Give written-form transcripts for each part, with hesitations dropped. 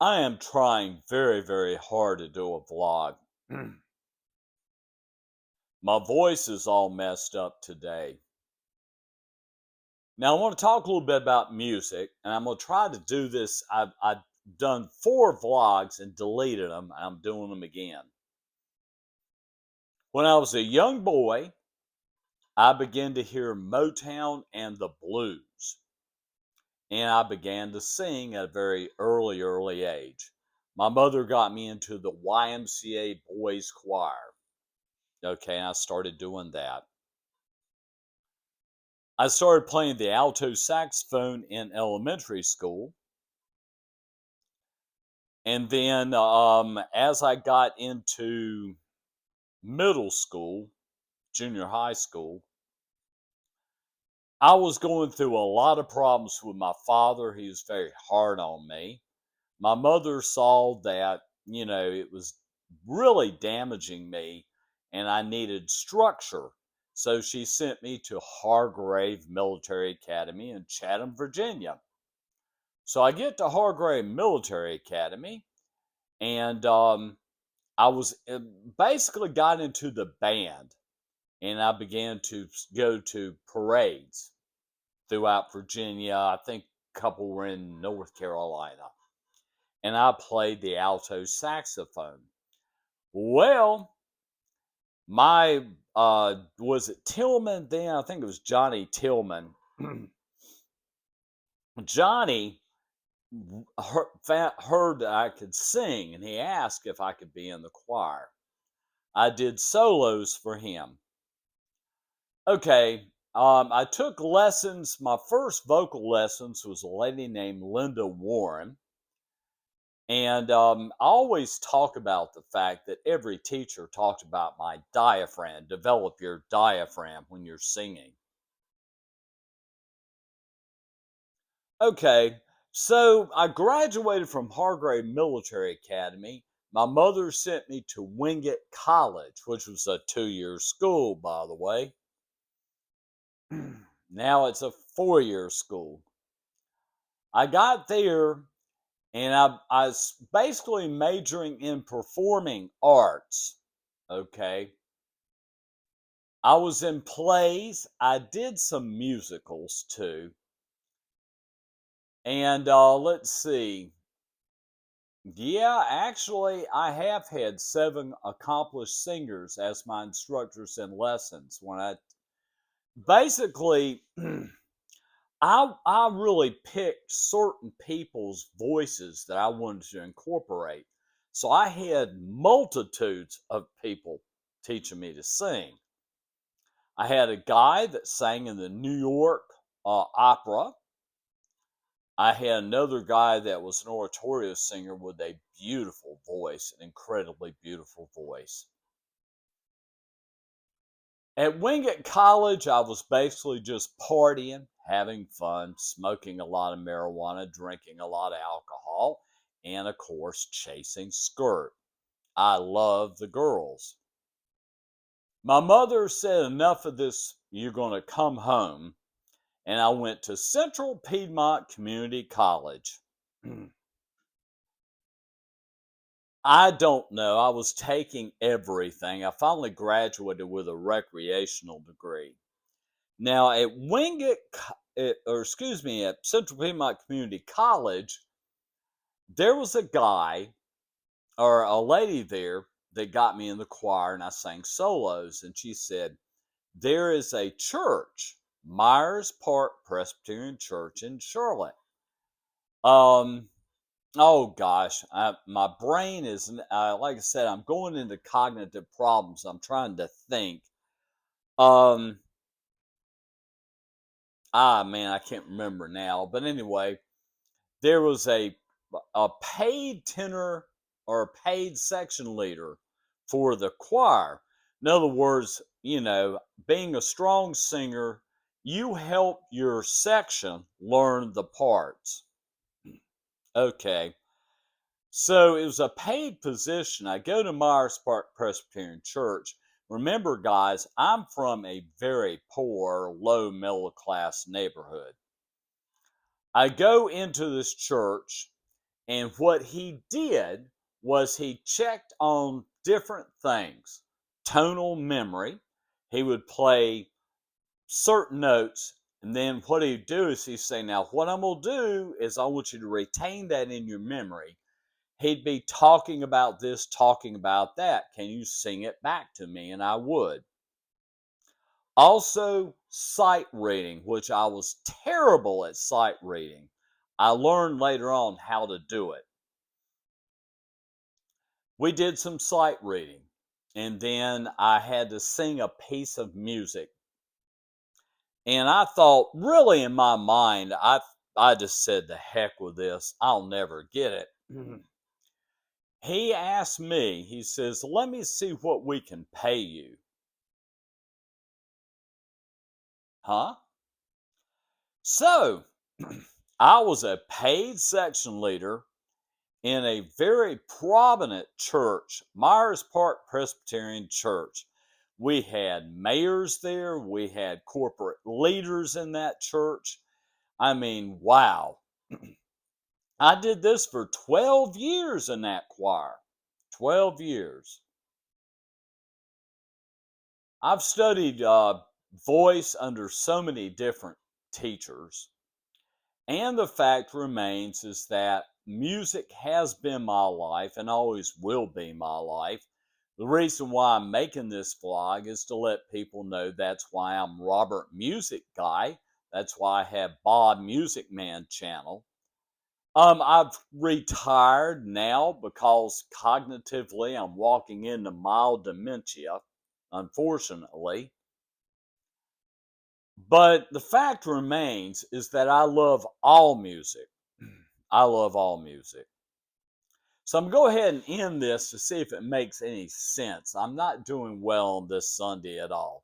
I am trying very, very hard to do a vlog. My voice is all messed up today. Now, I want to talk a little bit about music, and I'm going to try to do this. I've done 4 vlogs and deleted them. I'm doing them again. When I was a young boy, I began to hear Motown and the blues, and I began to sing at a very early age. My mother got me into the YMCA boys choir. Okay, and I started doing that. I started playing the alto saxophone in elementary school. And then as I got into middle school, junior high school, I was going through a lot of problems with my father. He was very hard on me. My mother saw that, it was really damaging me and I needed structure. So she sent me to Hargrave Military Academy in Chatham, Virginia. So I get to Hargrave Military Academy, and I was basically got into the band, and I began to go to parades throughout Virginia. I think a couple were in North Carolina, and I played the alto saxophone. Well, my was it Tillman then? I think it was Johnny Tillman. Johnny heard that I could sing, and he asked if I could be in the choir. I did solos for him. Okay, I took lessons. My first vocal lessons was a lady named Linda Warren. And I always talk about the fact that every teacher talked about my diaphragm. Develop your diaphragm when you're singing. Okay, so I graduated from Hargrave Military Academy. My mother sent me to Wingate College, which was a 2-year school, by the way. Now it's a 4-year school. I got there and I was basically majoring in performing arts. Okay. I was in plays. I did some musicals too. And let's see. Yeah, actually, I have had 7 accomplished singers as my instructors in lessons. When I basically, I really picked certain people's voices that I wanted to incorporate. So I had multitudes of people teaching me to sing. I had a guy that sang in the New York Opera. I had another guy that was an oratorio singer with a beautiful voice, an incredibly beautiful voice. At Wingate College, I was basically just partying, having fun, smoking a lot of marijuana, drinking a lot of alcohol, and of course, chasing skirt. I love the girls. My mother said, enough of this, you're going to come home. And I went to Central Piedmont Community College. I don't know. I was taking everything. I finally graduated with a recreational degree. Now at at Central Piedmont Community College, there was a guy or a lady there that got me in the choir, and I sang solos. And she said, "There is a church, Myers Park Presbyterian Church in Charlotte." Um, Oh gosh, my brain is like I said. I'm going into cognitive problems. I'm trying to think. Um, man, I can't remember now. But anyway, there was a paid tenor or a paid section leader for the choir. In other words, being a strong singer, you help your section learn the parts. Okay. So it was a paid position. I go to Myers Park Presbyterian Church. Remember, guys, I'm from a very poor, low middle class neighborhood. I go into this church, And what he did was he checked on different things. Tonal memory. He would play certain notes, and then what he'd do is he'd say, now what I'm going to do is I want you to retain that in your memory. He'd be talking about this, talking about that. Can you sing it back to me? And I would. Also, sight reading, which I was terrible at sight reading. I learned later on how to do it. We did some sight reading, and then I had to sing a piece of music. And I thought, really, in my mind, I just said, the heck with this. I'll never get it. He asked me, he says, let me see what we can pay you. Huh? So, I was a paid section leader in a very prominent church, Myers Park Presbyterian Church. We had mayors there, we had corporate leaders in that church. I mean, wow. I did this for 12 years in that choir. 12 years. I've studied voice under so many different teachers. And the fact remains is that music has been my life and always will be my life. The reason why I'm making this vlog is to let people know that's why I'm Robert Music Guy. That's why I have Bob Music Man channel. I've retired now because cognitively I'm walking into mild dementia, unfortunately. But the fact remains is that I love all music. I love all music. So I'm going to go ahead and end this to see if it makes any sense. I'm not doing well on this Sunday at all.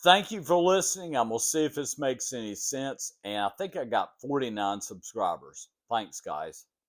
Thank you for listening. I'm going to see if this makes any sense. And I think I got 49 subscribers. Thanks, guys.